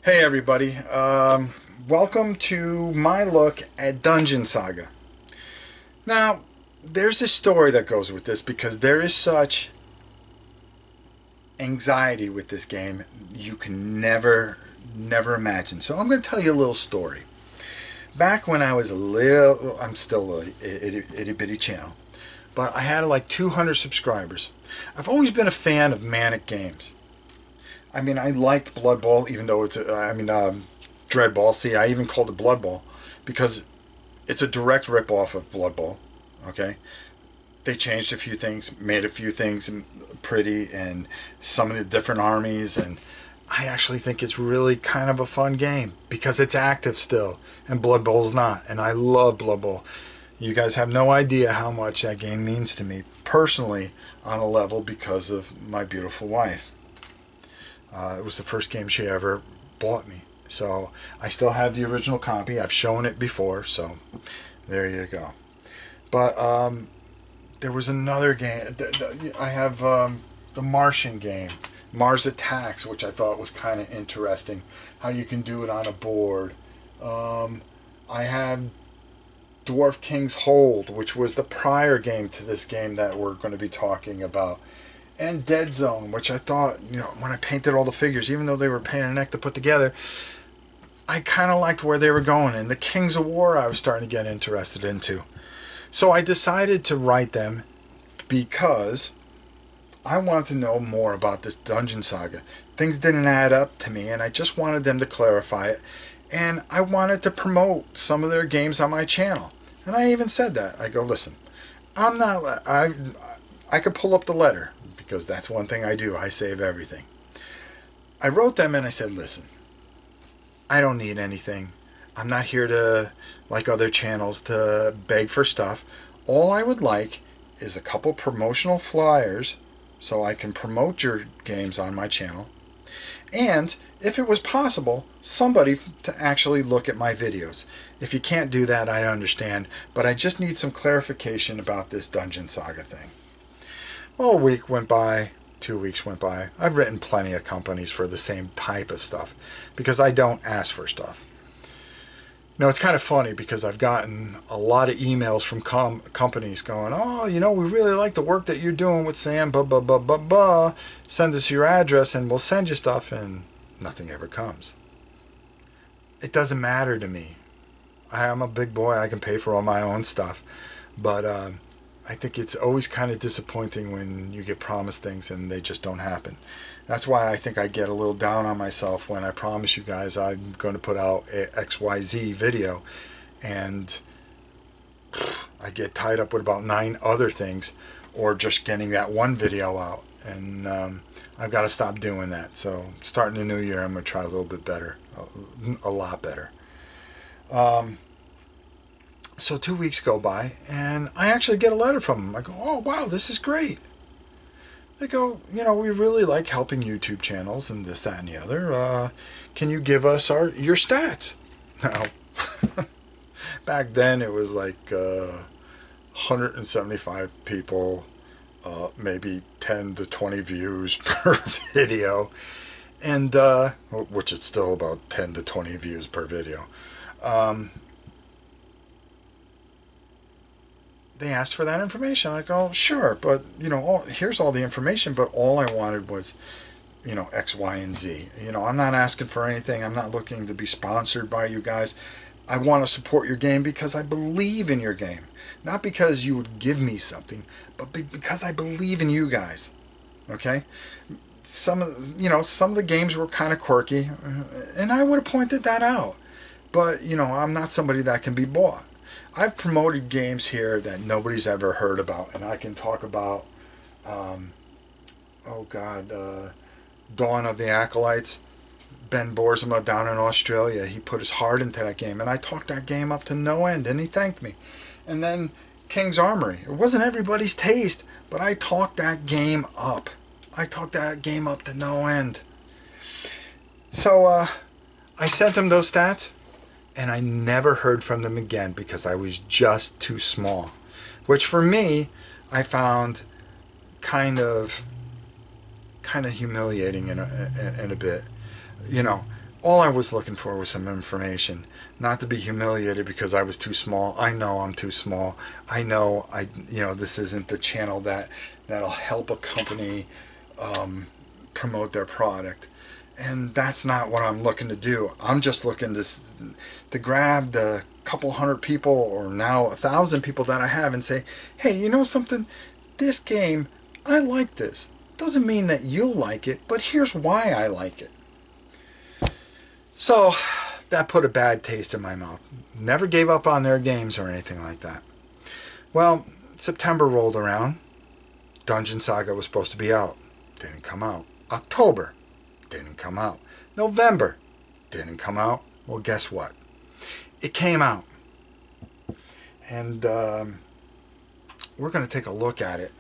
Hey everybody, welcome to my look at Dungeon Saga. Now, there's a story that goes with this because there is such anxiety with this game you can never imagine. So I'm going to tell you a little story. Back when I was I'm still a itty bitty channel, but I had like 200 subscribers. I've always been a fan of Mantic games. I mean, I liked Blood Bowl, even though Dread Ball. See, I even called it Blood Bowl because it's a direct rip-off of Blood Bowl. Okay? They changed a few things, made a few things pretty, and some of the different armies, and I actually think it's really kind of a fun game because it's active still, and Blood Bowl's not, and I love Blood Bowl. You guys have no idea how much that game means to me personally on a level because of my beautiful wife. It was the first game she ever bought me. So I still have the original copy. I've shown it before, so there you go. But there was another game. I have the Martian game, Mars Attacks, which I thought was kind of interesting. How you can do it on a board. I have Dwarf King's Hold, which was the prior game to this game that we're going to be talking about. And Dead Zone, which I thought, when I painted all the figures, even though they were a pain in the neck to put together, I kind of liked where they were going. And the Kings of War I was starting to get interested into. So I decided to write them because I wanted to know more about this Dungeon Saga. Things didn't add up to me, and I just wanted them to clarify it. And I wanted to promote some of their games on my channel. And I even said that. I go, listen, I could pull up the letter, because that's one thing I do. I save everything. I wrote them and I said, listen, I don't need anything. I'm not here to, like other channels, to beg for stuff. All I would like is a couple promotional flyers so I can promote your games on my channel. And if it was possible, somebody to actually look at my videos. If you can't do that, I understand. But I just need some clarification about this Dungeon Saga thing. Well, a week went by, 2 weeks went by. I've written plenty of companies for the same type of stuff because I don't ask for stuff. It's kind of funny because I've gotten a lot of emails from companies going, oh, we really like the work that you're doing with Sam, blah, blah, blah, blah, blah. Send us your address and we'll send you stuff, and nothing ever comes. It doesn't matter to me. I'm a big boy. I can pay for all my own stuff. But I think it's always kind of disappointing when you get promised things and they just don't happen. That's why I think I get a little down on myself when I promise you guys I'm going to put out a XYZ video and I get tied up with about 9 other things, or just getting that one video out. And I've got to stop doing that. So starting the new year, I'm going to try a little bit better, a lot better. So 2 weeks go by, and I actually get a letter from them. I go, oh, wow, this is great. They go, we really like helping YouTube channels and this, that, and the other. Can you give us your stats? Now, back then it was like 175 people, maybe 10 to 20 views per video, and which is still about 10 to 20 views per video. They asked for that information. I go, sure, but here's all the information, but all I wanted was X, Y, and Z. I'm not asking for anything. I'm not looking to be sponsored by you guys. I want to support your game because I believe in your game, not because you would give me something, but because I believe in you guys. Okay? Some of the games were kind of quirky, and I would have pointed that out, but I'm not somebody that can be bought. I've promoted games here that nobody's ever heard about, and I can talk about, Dawn of the Acolytes. Ben Borzema down in Australia, he put his heart into that game, and I talked that game up to no end, and he thanked me. And then King's Armory. It wasn't everybody's taste, but I talked that game up. I talked that game up to no end. So I sent him those stats, and I never heard from them again because I was just too small. Which for me, I found kind of humiliating in a bit. all I was looking for was some information, not to be humiliated because I was too small. I know I'm too small. I know this isn't the channel that'll help a company promote their product. And that's not what I'm looking to do. I'm just looking to grab the couple hundred people or now 1,000 people that I have and say, hey, you know something? This game, I like this. Doesn't mean that you'll like it, but here's why I like it. So that put a bad taste in my mouth. Never gave up on their games or anything like that. Well, September rolled around. Dungeon Saga was supposed to be out. Didn't come out. October. Didn't come out. November. Didn't come out. Well, guess what? It came out. And we're going to take a look at it.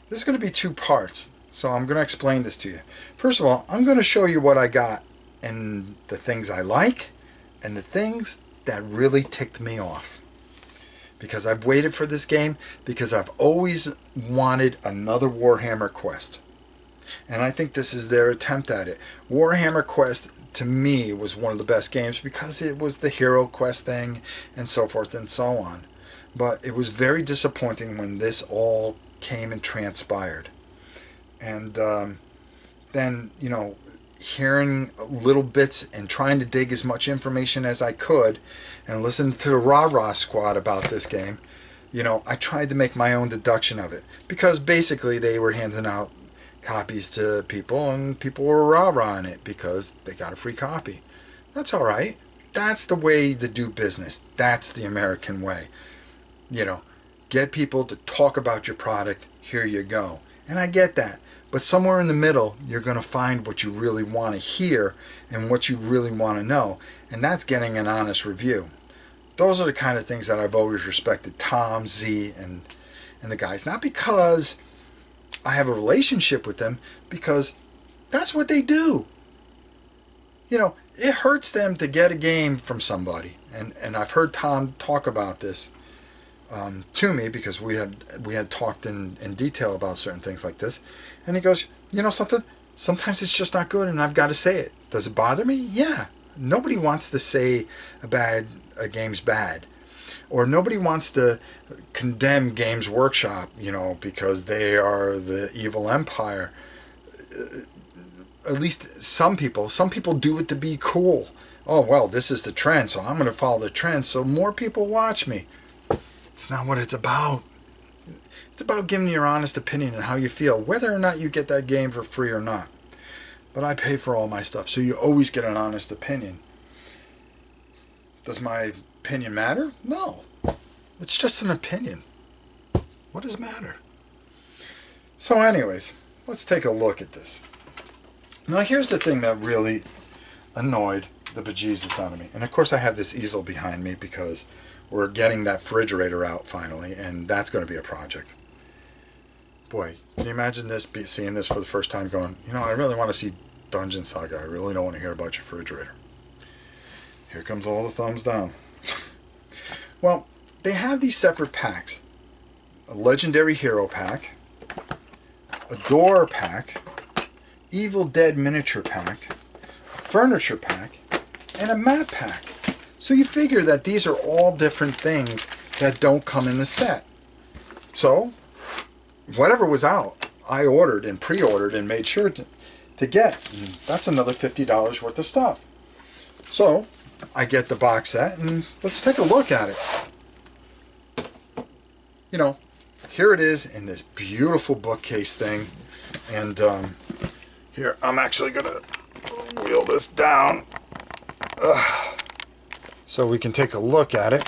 This is going to be 2 parts. So I'm going to explain this to you. First of all, I'm going to show you what I got and the things I like and the things that really ticked me off. Because I've waited for this game, because I've always wanted another Warhammer Quest. And I think this is their attempt at it. Warhammer Quest, to me, was one of the best games because it was the Hero Quest thing and so forth and so on. But it was very disappointing when this all came and transpired. And then, hearing little bits and trying to dig as much information as I could and listen to the Rah-Rah Squad about this game, I tried to make my own deduction of it. Because basically they were handing out copies to people and people were rah-rahing it because they got a free copy. That's all right. That's the way to do business. That's the American way. Get people to talk about your product. Here you go. And I get that. But somewhere in the middle, you're going to find what you really want to hear and what you really want to know. And that's getting an honest review. Those are the kind of things that I've always respected Tom, Z, and the guys. Not because I have a relationship with them, because that's what they do. It hurts them to get a game from somebody. And I've heard Tom talk about this to me because we had talked in detail about certain things like this. And he goes, something? Sometimes it's just not good and I've got to say it. Does it bother me? Yeah. Nobody wants to say a game's bad. Or nobody wants to condemn Games Workshop, because they are the evil empire. At least some people do it to be cool. Oh, well, this is the trend, so I'm going to follow the trend so more people watch me. It's not what it's about. It's about giving your honest opinion and how you feel, whether or not you get that game for free or not. But I pay for all my stuff, so you always get an honest opinion. Does my opinion matter? No. It's just an opinion. What does it matter? So anyways, let's take a look at this. Now here's the thing that really annoyed the bejesus out of me. And of course I have this easel behind me because we're getting that refrigerator out finally, and that's going to be a project. Boy, can you imagine seeing this for the first time going, I really want to see Dungeon Saga. I really don't want to hear about your refrigerator. Here comes all the thumbs down. Well, they have these separate packs. A Legendary Hero pack, a Door pack, Evil Dead Miniature pack, a Furniture pack, and a Map pack. So you figure that these are all different things that don't come in the set. So, whatever was out, I ordered and pre-ordered and made sure to get. And that's another $50 worth of stuff. So, I get the box set and let's take a look at it. Here it is in this beautiful bookcase thing. And here, I'm actually going to wheel this down so we can take a look at it.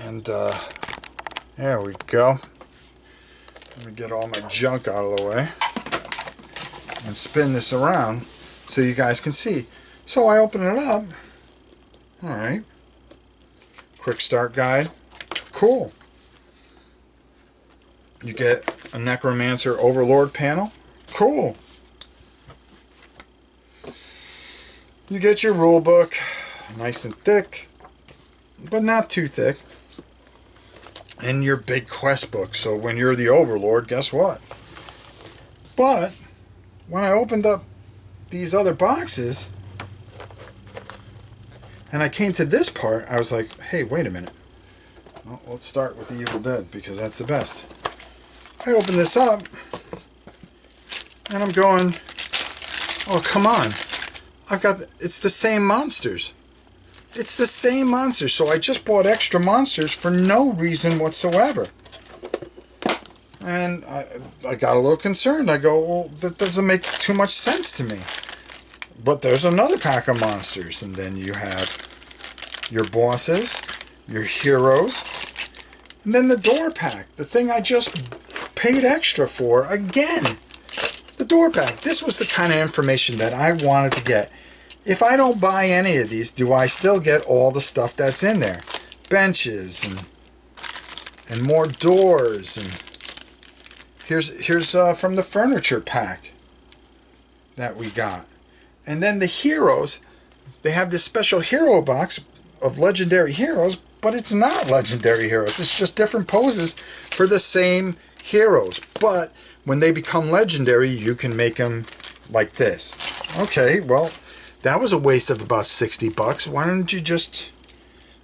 And there we go. Let me get all my junk out of the way and spin this around so you guys can see. So I open it up. Alright. Quick start guide. Cool. You get a Necromancer Overlord panel. Cool. You get your rule book. Nice and thick, but not too thick. And your big quest book. So when you're the Overlord, guess what? But when I opened up these other boxes, And I came to this part, I was like, hey, wait a minute. Well, let's start with the Evil Dead, because that's the best. I open this up, and I'm going, oh, come on. It's the same monsters. It's the same monsters. So I just bought extra monsters for no reason whatsoever. And I got a little concerned. I go, well, that doesn't make too much sense to me. But there's another pack of monsters. And then you have your bosses, your heroes, and then the door pack. The thing I just paid extra for again. The door pack. This was the kind of information that I wanted to get. If I don't buy any of these, do I still get all the stuff that's in there? Benches and more doors. And here's from the furniture pack that we got. And then the heroes, they have this special hero box of legendary heroes, but it's not legendary heroes. It's just different poses for the same heroes. But when they become legendary, you can make them like this. Okay, well, that was a waste of about $60. Why don't you just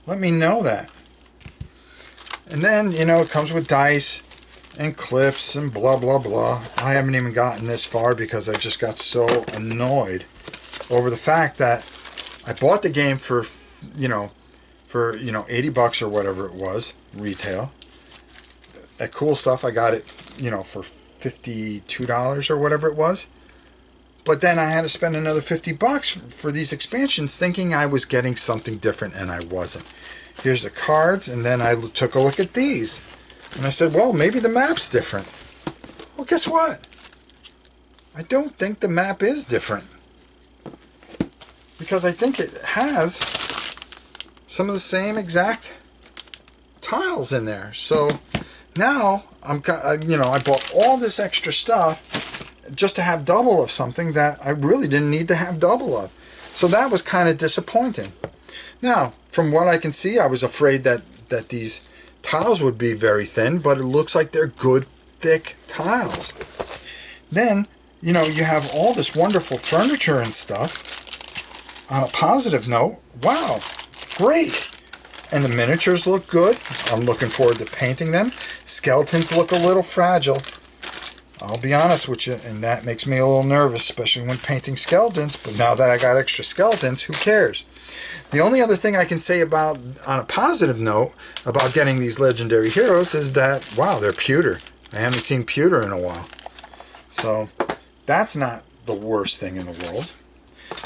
let me know that? And then, you know, it comes with dice and clips and blah, blah, blah. I haven't even gotten this far because I just got so annoyed over the fact that I bought the game for, you know, $80 or whatever it was, retail. That cool stuff, I got it, you know, for $52 or whatever it was. But then I had to spend another $50 for these expansions thinking I was getting something different, and I wasn't. Here's the cards, and then I took a look at these. And I said, well, maybe the map's different. Well, guess what? I don't think the map is different. Because I think it has some of the same exact tiles in there. So now I bought all this extra stuff just to have double of something that I really didn't need to have double of. So that was kind of disappointing. Now, from what I can see, I was afraid that these tiles would be very thin, but it looks like they're good, thick tiles. Then, you know, you have all this wonderful furniture and stuff. On a positive note, wow, great. And the miniatures look good. I'm looking forward to painting them. Skeletons look a little fragile. I'll be honest with you, and that makes me a little nervous, especially when painting skeletons. But now that I got extra skeletons, who cares? The only other thing I can say about, on a positive note, about getting these legendary heroes is that, wow, they're pewter. I haven't seen pewter in a while. So that's not the worst thing in the world.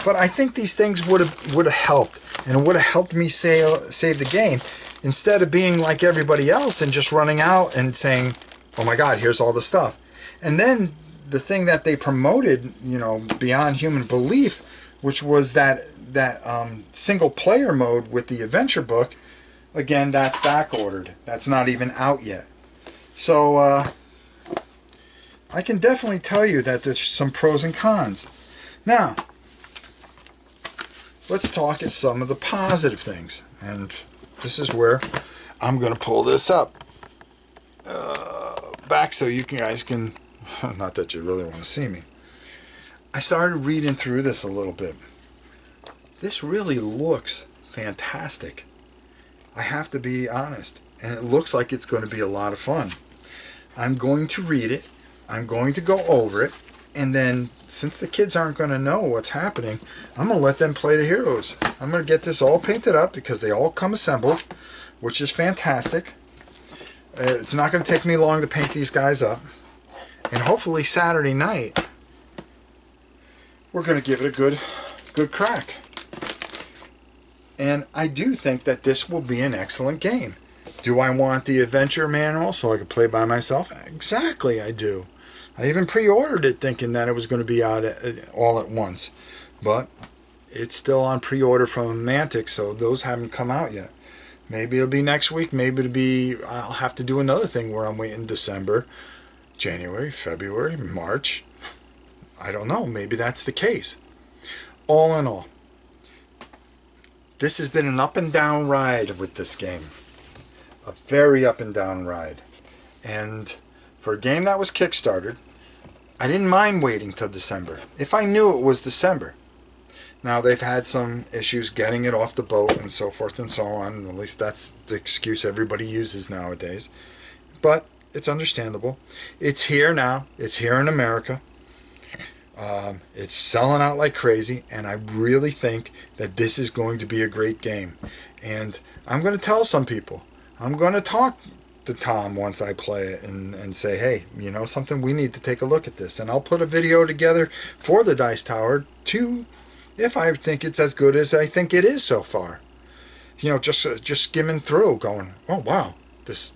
But I think these things would have helped, and it would have helped me save the game, instead of being like everybody else and just running out and saying, oh my God, here's all the stuff. And then the thing that they promoted, you know, beyond human belief, which was that single player mode with the adventure book, again, that's back ordered. That's not even out yet. So I can definitely tell you that there's some pros and cons. Now, let's talk at some of the positive things. And this is where I'm going to pull this up back so you guys can, not that you really want to see me. I started reading through this a little bit. This really looks fantastic. I have to be honest. And it looks like it's going to be a lot of fun. I'm going to read it. I'm going to go over it. And then, since the kids aren't going to know what's happening, I'm going to let them play the heroes. I'm going to get this all painted up because they all come assembled, which is fantastic. It's not going to take me long to paint these guys up. And hopefully Saturday night, we're going to give it a good crack. And I do think that this will be an excellent game. Do I want the adventure manual so I can play by myself? Exactly, I do. I even pre-ordered it thinking that it was going to be out all at once. But it's still on pre-order from Mantic, so those haven't come out yet. Maybe it'll be next week. Maybe I'll have to do another thing where I'm waiting December, January, February, March. I don't know. Maybe that's the case. All in all, this has been an up and down ride with this game. A very up and down ride. And for a game that was Kickstarted, I didn't mind waiting till December, if I knew it was December. Now, they've had some issues getting it off the boat and so forth and so on. At least that's the excuse everybody uses nowadays. But it's understandable. It's here now. It's here in America. It's selling out like crazy, and I really think that this is going to be a great game. And I'm going to tell some people. I'm going to talk to Tom once I play it and say, hey, you know something, we need to take a look at this. And I'll put a video together for the Dice Tower to, if I think it's as good as I think it is so far. You know, just skimming through, going, oh wow, this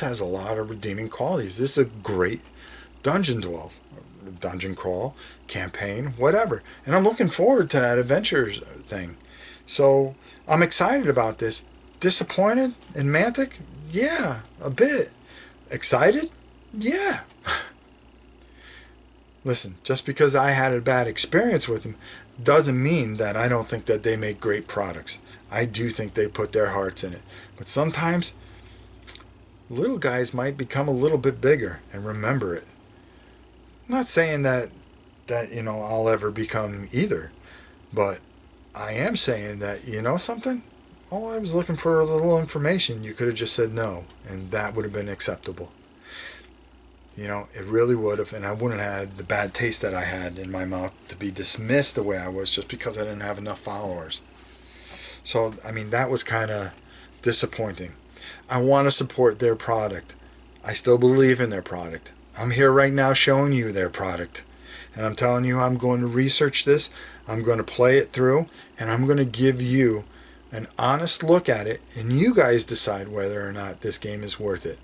has a lot of redeeming qualities. This is a great dungeon crawl, campaign, whatever. And I'm looking forward to that adventures thing. So I'm excited about this. Disappointed in Mantic? Yeah, a bit. Excited? Yeah. Listen, just because I had a bad experience with them doesn't mean that I don't think that they make great products. I do think they put their hearts in it. But sometimes little guys might become a little bit bigger and remember it. I'm not saying that you know I'll ever become either, but I am saying that, you know something? All I was looking for was a little information. You could have just said no, and that would have been acceptable. You know, it really would have, and I wouldn't have had the bad taste that I had in my mouth to be dismissed the way I was just because I didn't have enough followers. So, I mean, that was kind of disappointing. I want to support their product. I still believe in their product. I'm here right now showing you their product. And I'm telling you, I'm going to research this. I'm going to play it through. And I'm going to give you an honest look at it. And you guys decide whether or not this game is worth it.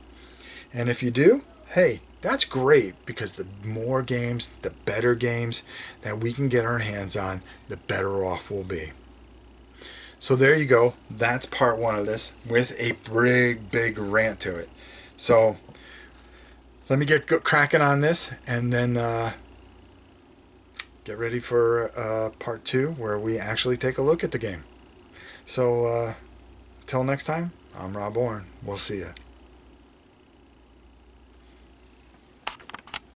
And if you do, hey, that's great. Because the more games, the better games that we can get our hands on, the better off we'll be. So there you go. That's part one of this with a big rant to it. So let me get cracking on this and then get ready for part two where we actually take a look at the game. So till next time, I'm Rob Orrin. We'll see ya.